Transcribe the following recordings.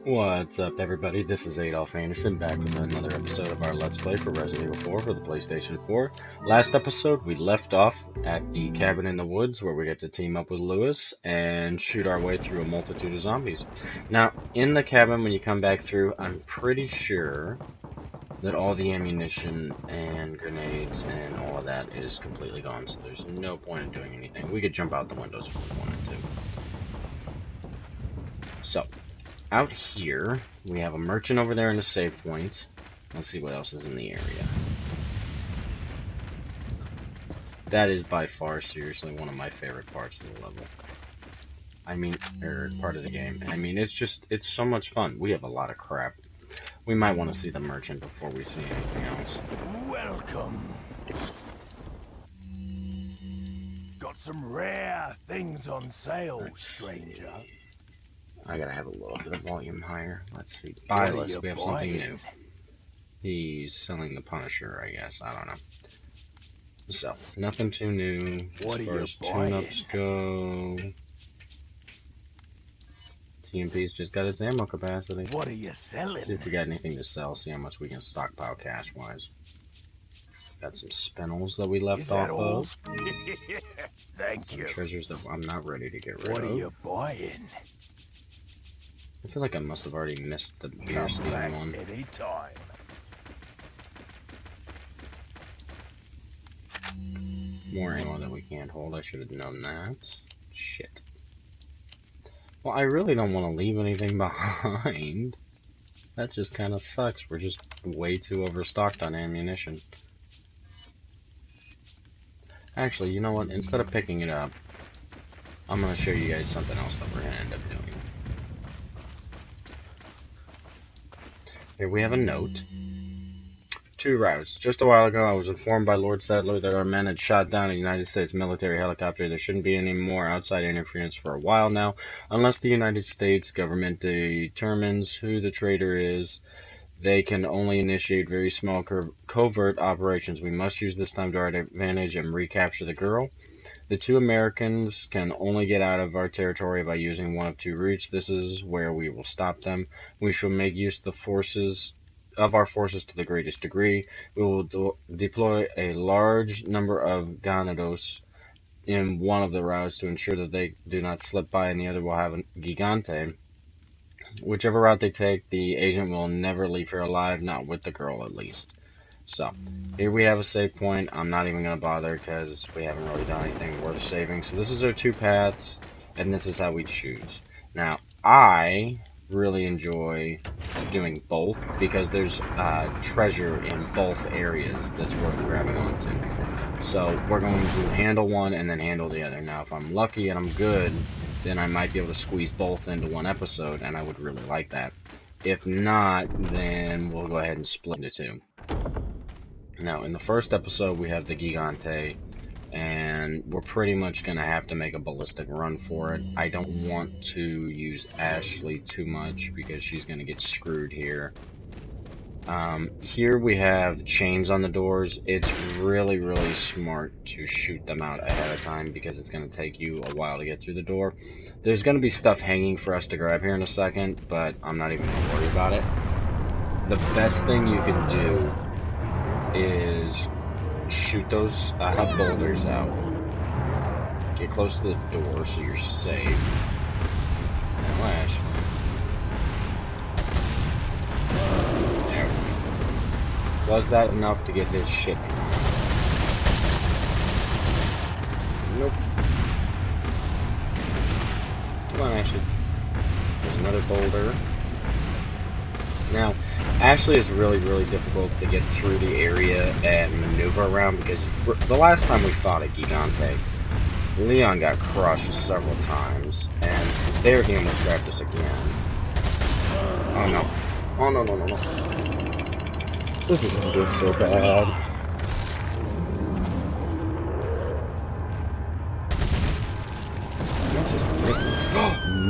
What's up, everybody? This is Adolph Anderson back with another episode of our Let's Play for Resident Evil 4 for the PlayStation 4. Last episode, we left off at the cabin in the woods where we get to team up with Lewis and shoot our way through a multitude of zombies. Now, in the cabin, when you come back through, I'm pretty sure that all the ammunition and grenades and all of that is completely gone, so there's no point in doing anything. We could jump out the windows if we wanted to. So, out here, we have a merchant over there in the save point. Let's see what else is in the area. That is by far, seriously, one of my favorite parts of the level. I mean, part of the game. I mean, it's so much fun. We have a lot of crap. We might want to see the merchant before we see anything else. Welcome. Got some rare things on sale, stranger. I gotta have a little bit of volume higher. Let's see. Buy list. We have something new. He's selling the Punisher, I guess. I don't know. So, nothing too new. What As far as tune-ups go, TMP's just got its ammo capacity. What are you selling? See if we got anything to sell. See how much we can stockpile cash-wise. Got some spinels that we left off of. Thank you. Treasures that I'm not ready to get rid of. What are you buying? I feel like I must have already missed the beer stealing one. Anytime. More ammo that we can't hold. I should have known that. Shit. Well, I really don't want to leave anything behind. That just kind of sucks. We're just way too overstocked on ammunition. Actually, you know what? Instead of picking it up, I'm going to show you guys something else that we're going to end up doing. Here we have a note. 2 routes. Just a while ago, I was informed by Lord Sadler that our men had shot down a United States military helicopter. There shouldn't be any more outside interference for a while now, unless the United States government determines who the traitor is. They can only initiate very small covert operations. We must use this time to our advantage and recapture the girl. The 2 Americans can only get out of our territory by using one of 2 routes. This is where we will stop them. We shall make use of our forces to the greatest degree. We will deploy a large number of Ganados in one of the routes to ensure that they do not slip by, and the other will have a Gigante. Whichever route they take, the agent will never leave her alive, not with the girl at least. So, here we have a save point. I'm not even going to bother because we haven't really done anything worth saving. So this is our 2 paths, and this is how we choose. Now, I really enjoy doing both because there's treasure in both areas that's worth grabbing onto. So, we're going to handle one and then handle the other. Now, if I'm lucky and I'm good, then I might be able to squeeze both into one episode, and I would really like that. If not, then we'll go ahead and split into 2. Now, in the first episode, we have the Gigante, and we're pretty much going to have to make a ballistic run for it. I don't want to use Ashley too much, because she's going to get screwed here. Here we have chains on the doors. It's really, really smart to shoot them out ahead of time, because it's going to take you a while to get through the door. There's going to be stuff hanging for us to grab here in a second, but I'm not even going to worry about it. The best thing you can do is shoot those boulders out. Get close to the door so you're safe. Now, Ashley. There we go. Was that enough to get this shit? Nope. Come on, Ashley. There's another boulder. Now, Ashley is really, really difficult to get through the area and maneuver around because the last time we fought a Gigante, Leon got crushed several times, and there he almost grabbed us again. Oh no. Oh no, no, no, no. This is gonna be so bad.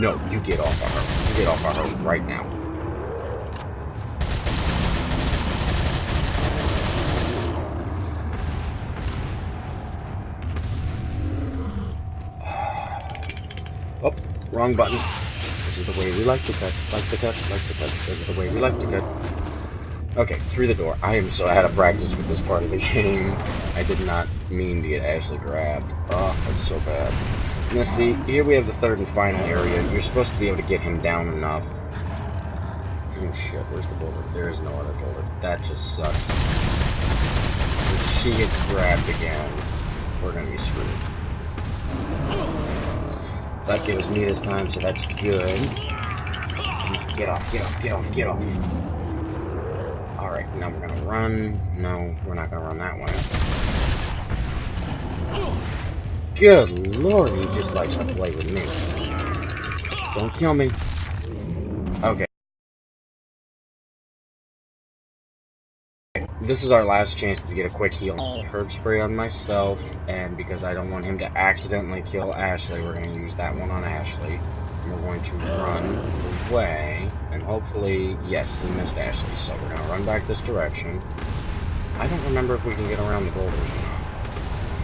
No, you get off of her. You get off of her right now. Oh, wrong button. This is the way we like to cut, like to cut, like to cut. This is the way we like to cut. Okay, through the door. I am so out of practice with this part of the game. I did not mean to get Ashley grabbed. Oh, that's so bad. Now see, here we have the third and final area. You're supposed to be able to get him down enough. Oh shit, where's the boulder? There is no other boulder. That just sucks. If she gets grabbed again, we're gonna be screwed. That gives me this time, so that's good. Get off, get off, get off, get off. Alright, now we're gonna run. No, we're not gonna run that way. Good lord, he just likes to play with me. Don't kill me. Okay. This is our last chance to get a quick heal herb spray on myself, and because I don't want him to accidentally kill Ashley, we're going to use that one on Ashley. And we're going to run away, and hopefully, yes, he missed Ashley, so we're going to run back this direction. I don't remember if we can get around the boulders or not.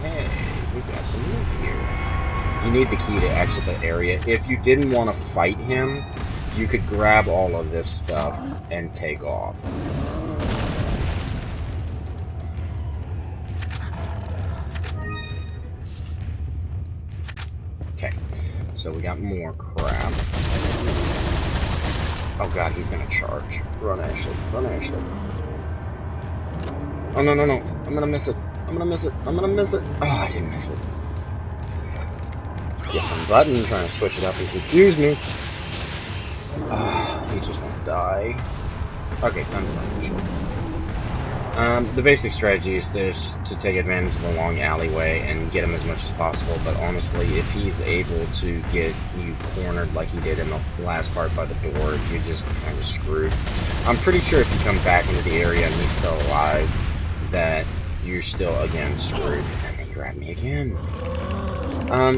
Hey, we've got some loot here. You need the key to exit the area. If you didn't want to fight him, you could grab all of this stuff and take off. Okay, so we got more crap. Oh god, he's gonna charge. Run, Ashley. Run, Ashley. Oh, no, no, no. I'm gonna miss it. I'm gonna miss it. I'm gonna miss it. Oh, I didn't miss it. Get some button, trying to switch it up and confuse me. Ah, he just won't die. Okay, time to run. The basic strategy is to take advantage of the long alleyway and get him as much as possible, but honestly, if he's able to get you cornered like he did in the last part by the door, you're just kind of screwed. I'm pretty sure if you come back into the area and he's still alive, that you're still, again, screwed. And they grab me again.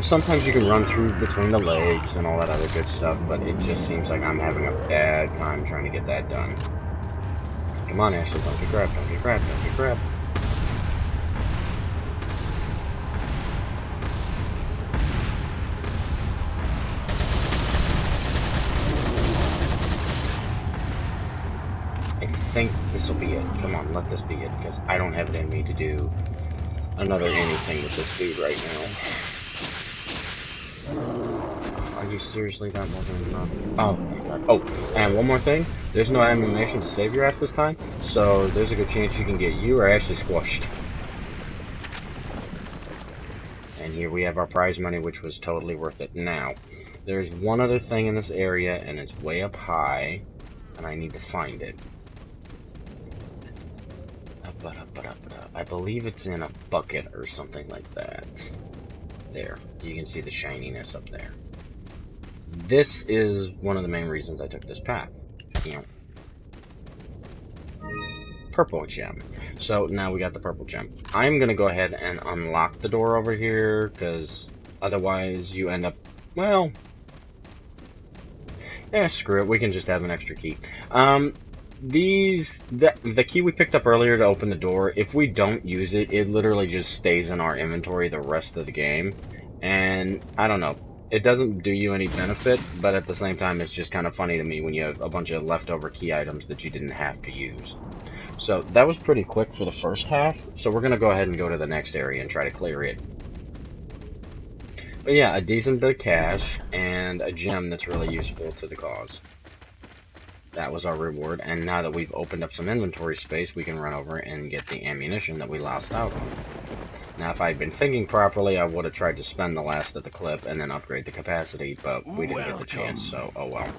Sometimes you can run through between the legs and all that other good stuff, but it just seems like I'm having a bad time trying to get that done. Come on, Ashley, don't get grabbed, don't get grabbed, don't get grabbed. I think this will be it. Come on, let this be it, because I don't have it in me to do another anything with this dude right now. Are you seriously? That wasn't enough. Oh, God. Oh, and one more thing. There's no animation to save your ass this time, so there's a good chance you can get you or Ashley squashed. And here we have our prize money, which was totally worth it. Now, there's one other thing in this area, and it's way up high, and I need to find it. I believe it's in a bucket or something like that. There, you can see the shininess up there. This is one of the main reasons I took this path. You know, purple gem. So now we got the purple gem. I'm gonna go ahead and unlock the door over here, because otherwise you end up, well, yeah, screw it. We can just have an extra key. The key we picked up earlier to open the door, if we don't use it, it literally just stays in our inventory the rest of the game. And I don't know. It doesn't do you any benefit, but at the same time, it's just kind of funny to me when you have a bunch of leftover key items that you didn't have to use. So that was pretty quick for the first half, so we're going to go ahead and go to the next area and try to clear it. But yeah, a decent bit of cash, and a gem that's really useful to the cause. That was our reward, and now that we've opened up some inventory space, we can run over and get the ammunition that we lost out on. Now, if I'd been thinking properly, I would have tried to spend the last of the clip and then upgrade the capacity, but we didn't get the chance, so oh well.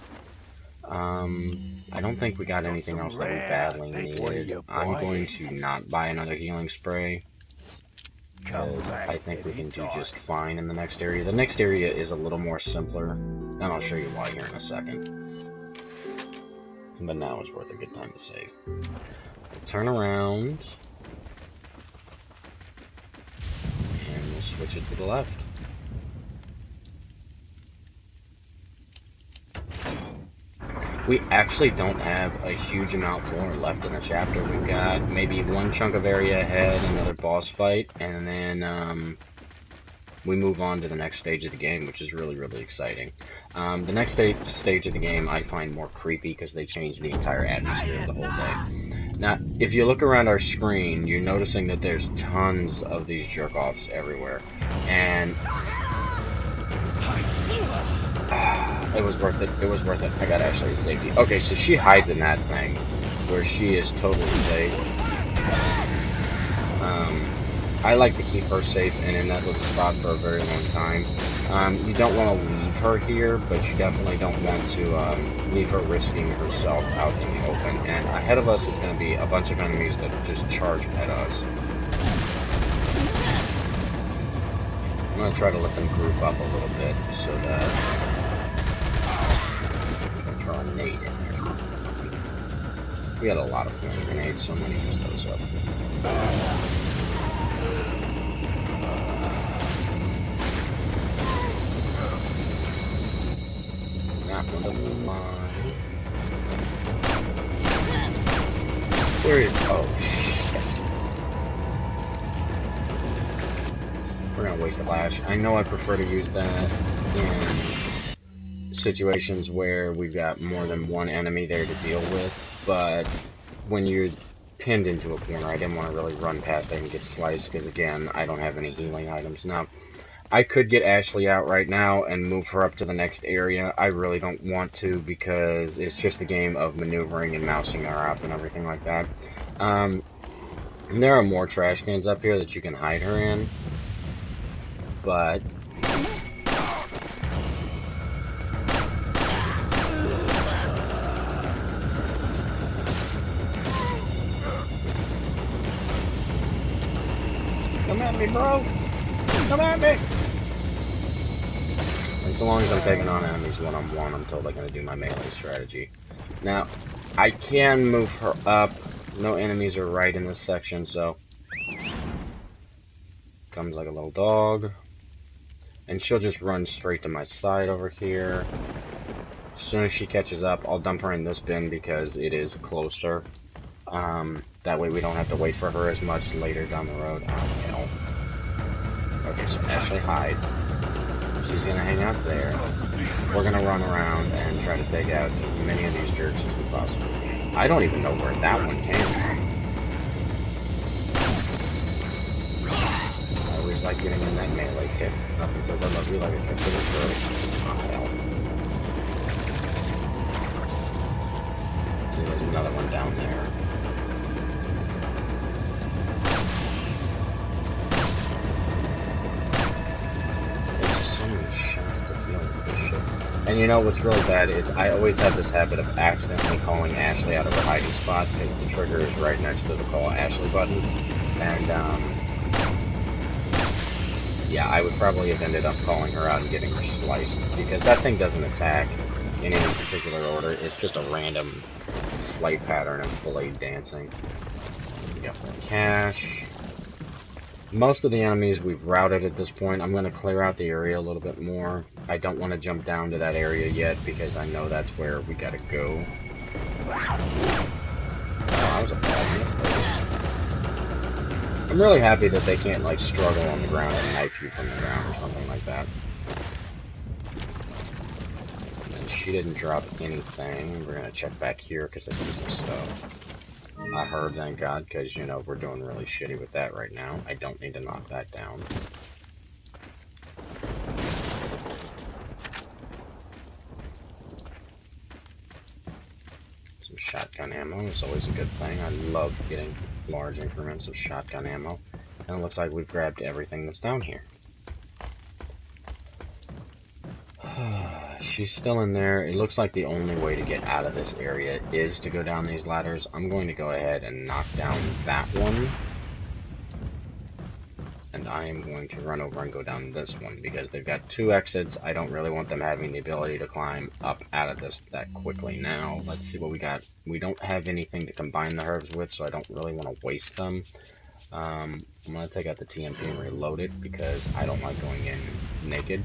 I don't think we got anything else that we badly needed. I'm going to not buy another healing spray, because I think we can do just fine in the next area. The next area is a little more simpler, and I'll show you why here in a second. But now is worth a good time to save. Turn around. And we'll switch it to the left. We actually don't have a huge amount more left in the chapter. We've got maybe one chunk of area ahead, another boss fight, and then we move on to the next stage of the game, which is really, really exciting. The next stage of the game I find more creepy because they change the entire atmosphere of the whole day. Now, if you look around our screen, you're noticing that there's tons of these jerk-offs everywhere. And it was worth it. It was worth it. I got Ashley to safety. Okay, so she hides in that thing where she is totally safe. I like to keep her safe and in that little spot for a very long time. You don't want to leave her here, but you definitely don't want to leave her risking herself out in the open. And ahead of us is going to be a bunch of enemies that just charge at us. I'm going to try to let them group up a little bit so that I can throw a nade in there. We got a lot of flame grenades, so I'm going to use those up. Not one of mine. Where is... oh, shit. We're gonna waste a flash. I know I prefer to use that in situations where we've got more than one enemy there to deal with, but when you're pinned into a corner, I didn't want to really run past it and get sliced, because again, I don't have any healing items. Now, I could get Ashley out right now and move her up to the next area. I really don't want to, because it's just a game of maneuvering and mousing her up and everything like that. And there are more trash cans up here that you can hide her in, but come at me, bro! Come at me! And so long as I'm taking on enemies one-on-one, I'm totally going to do my melee strategy. Now, I can move her up. No enemies are right in this section, so... comes like a little dog. And she'll just run straight to my side over here. As soon as she catches up, I'll dump her in this bin because it is closer. That way we don't have to wait for her as much later down the road. Oh, hell. Okay, so Ashley hide. She's gonna hang out there. We're gonna run around and try to take out as many of these jerks as we possibly can. I don't even know where that one came from. I always like getting in that melee kick. Nothing says I love you like a kick to the throat. Oh, hell. See, there's another one down there. And you know what's really bad is I always have this habit of accidentally calling Ashley out of her hiding spot because the trigger is right next to the call Ashley button. And yeah, I would probably have ended up calling her out and getting her sliced because that thing doesn't attack in any particular order. It's just a random flight pattern of blade dancing. We got more cash. Most of the enemies we've routed at this point. I'm going to clear out the area a little bit more. I don't want to jump down to that area yet because I know that's where we got to go. Oh, that was a bad mistake. I'm really happy that they can't like struggle on the ground and knife you from the ground or something like that. And she didn't drop anything. We're going to check back here because I see some stuff. I heard, thank God, because, you know, we're doing really shitty with that right now. I don't need to knock that down. Some shotgun ammo is always a good thing. I love getting large increments of shotgun ammo. And it looks like we've grabbed everything that's down here. She's still in there. It looks like the only way to get out of this area is to go down these ladders. I'm going to go ahead and knock down that one. And I am going to run over and go down this one because they've got two exits. I don't really want them having the ability to climb up out of this that quickly. Now, let's see what we got. We don't have anything to combine the herbs with, so I don't really want to waste them. I'm going to take out the TMP and reload it because I don't like going in naked.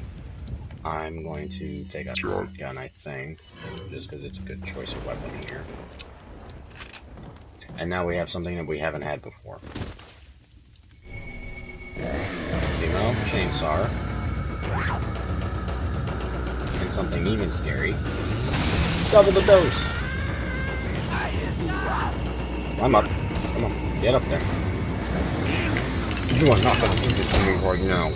I'm going to take out the shotgun, I think, just because it's a good choice of weapon here. And now we have something that we haven't had before. Female chainsaw. And something even scary. Double the dose! I'm up. Come on, get up there. You are not gonna do this to me right now.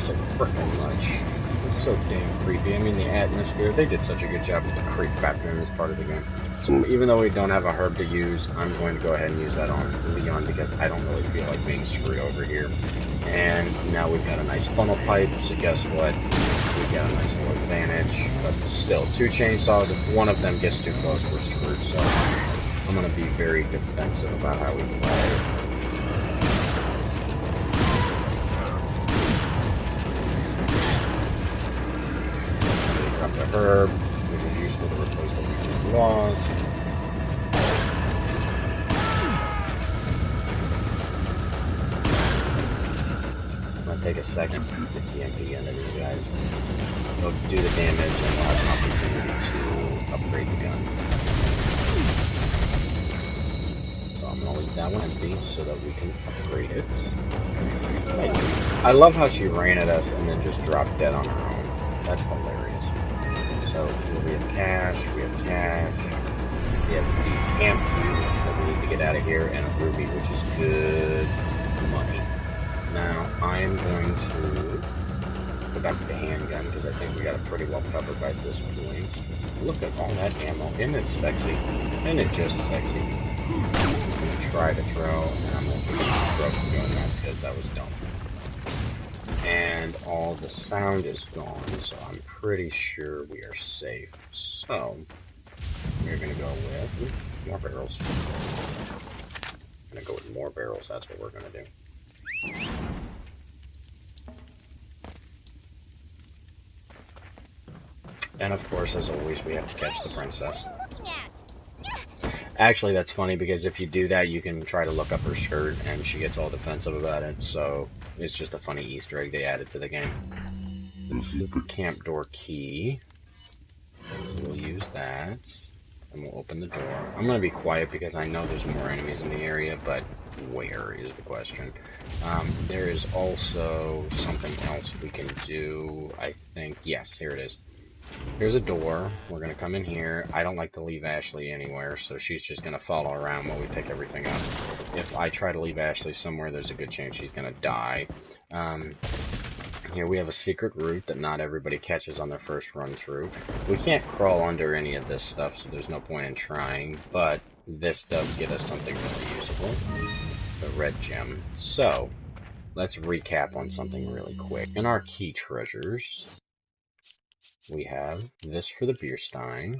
So freaking much. It's so damn creepy. I mean, the atmosphere, they did such a good job with the creep factor in this part of the game. So even though we don't have a herb to use, I'm going to go ahead and use that on Leon because I don't really feel like being screwed over here. And now we've got a nice funnel pipe, so guess what? We've got a nice little advantage, but still, 2 chainsaws, if one of them gets too close, we're screwed. So I'm going to be very defensive about how we play. Herb, which is useful to replace what we just lost. I'm gonna take a second to TMP into these guys. They'll do the damage and we'll have an opportunity to upgrade the gun. So I'm gonna leave that one empty so that we can upgrade it. I love how she ran at us and then just dropped dead on her own. That's hilarious. So we have cash, we have the camp fuel that we need to get out of here, and a ruby, which is good money. Now, I'm going to go back to the handgun, because I think we got it pretty well covered by this point. Look at all that ammo. Isn't it sexy? Isn't it just sexy? I'm just going to try to throw, and I'm going to throw from doing that, because that was dumb. And all the sound is gone, so I'm pretty sure we are safe. So, we're going to go with more barrels. I'm going to go with more barrels, that's what we're going to do. And of course, as always, we have to catch the princess. Actually, that's funny, because if you do that, you can try to look up her skirt, and she gets all defensive about it, so it's just a funny Easter egg they added to the game. Camp door key. We'll use that, and we'll open the door. I'm going to be quiet, because I know there's more enemies in the area, but where is the question. There is also something else we can do, I think. Yes, here it is. Here's a door. We're going to come in here. I don't like to leave Ashley anywhere, so she's just going to follow around while we pick everything up. If I try to leave Ashley somewhere, there's a good chance she's going to die. Here we have a secret route that not everybody catches on their first run through. We can't crawl under any of this stuff, so there's no point in trying, but this does get us something really useful. The red gem. So, let's recap on something really quick. In our key treasures, we have this for the beer stein,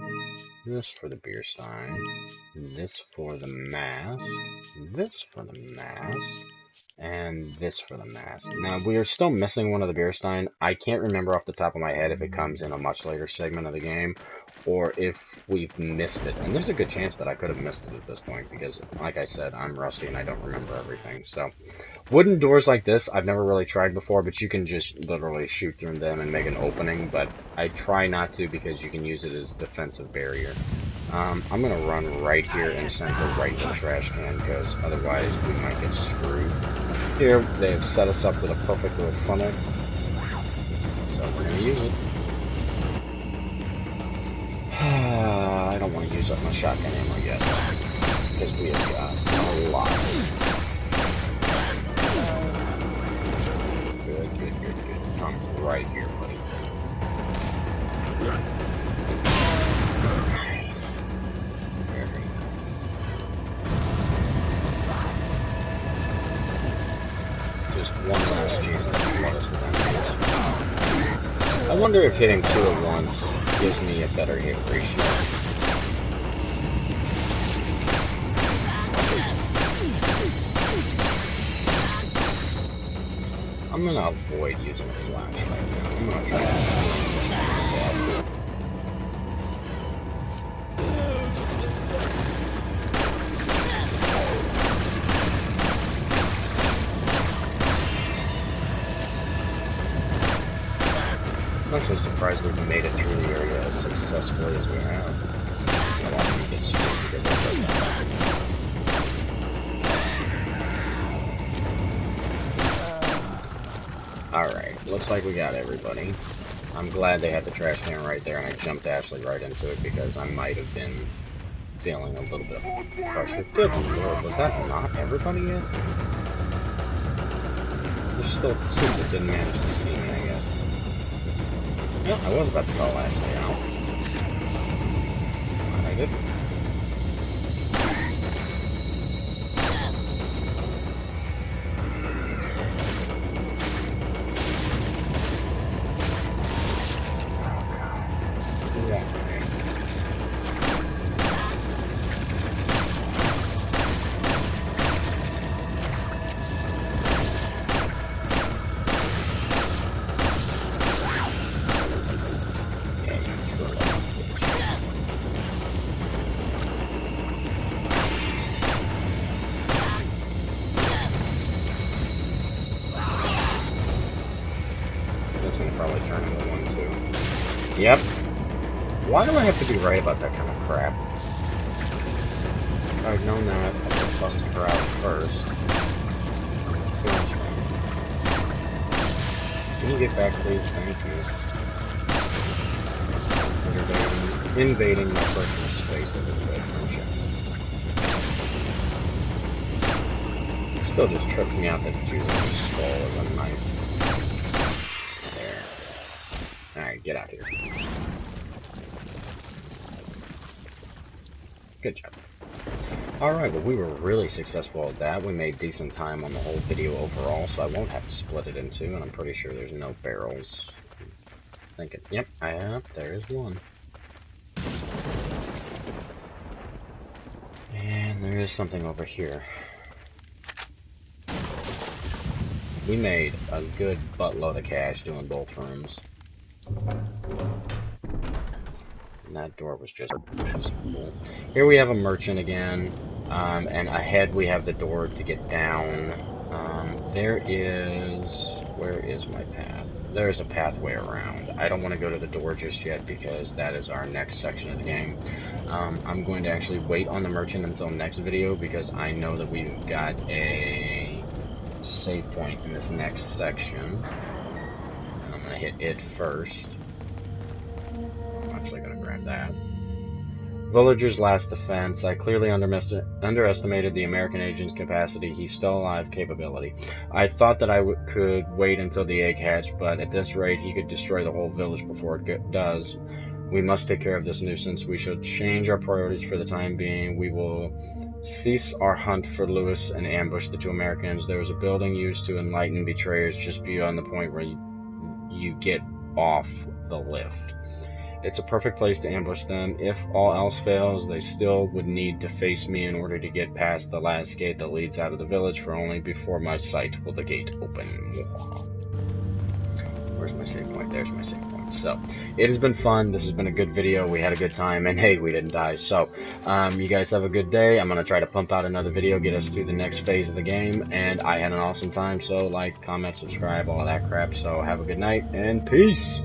this for the beer stein, this for the mask, this for the mask, and this for the mask. Now, we are still missing one of the beer stein. I can't remember off the top of my head if it comes in a much later segment of the game, or if we've missed it. And there's a good chance that I could have missed it at this point, because, like I said, I'm rusty and I don't remember everything. So, wooden doors like this, I've never really tried before, but you can just literally shoot through them and make an opening, but I try not to because you can use it as a defensive barrier. I'm going to run right here and send her right to the trash can, because otherwise we might get screwed. Here, they have set us up with a perfect little funnel, so we're going to use it. I don't want to use up my shotgun ammo yet, because we have got a lot. Good, good, good, good. Come right here, buddy. Nice. Very nice. Just one last chance to flood us with enemies. I wonder if hitting 2 at once gives me a better hit ratio. I'm gonna avoid using a flash right now. I'm gonna try to actually surprised we've made it through the area as successfully as we have. I want to get some good Alright, looks like we got everybody. I'm glad they had the trash can right there, and I jumped Ashley right into it because I might have been feeling a little bit of pressure. Good lord, was that not everybody yet? There's still two that didn't manage to see me, I guess. Yep, I was about to call Ashley out. But I didn't. Yep. Why do I have to be right about that kind of crap? If I'd known that, I'd have busted her out first. Can you get back, please? Thank you. You're invading my personal space a little bit, aren't you? Still just trips me out that it's using my skull as a knife. Alright, get out of here. Good job. Alright, well we were really successful at that. We made decent time on the whole video overall, so I won't have to split it in two, and I'm pretty sure there's no barrels. Thinking, yep, there is one. And there is something over here. We made a good buttload of cash doing both rooms. And that door was just cool. Here we have a merchant again, and ahead we have the door to get down. Where is my path? There's a pathway around. I don't want to go to the door just yet because that is our next section of the game. I'm going to actually wait on the merchant until next video because I know that we've got a save point in this next section. I'm going to hit it first. I'm actually going to grab that. Villager's last defense. I clearly underestimated the American agent's capacity. He's still alive capability. I thought that I could wait until the egg hatched, but at this rate he could destroy the whole village before it does. We must take care of this nuisance. We should change our priorities for the time being. We will cease our hunt for Lewis and ambush the two Americans. There is a building used to enlighten betrayers just beyond the point where you get off the lift. It's a perfect place to ambush them. If all else fails, they still would need to face me in order to get past the last gate that leads out of the village, for only before my sight will the gate open. Where's my save point? There's my save point. So, it has been fun. This has been a good video. We had a good time, and hey, we didn't die. So, you guys have a good day. I'm going to try to pump out another video, get us to the next phase of the game, and I had an awesome time. So, like, comment, subscribe, all of that crap. So, have a good night, and peace!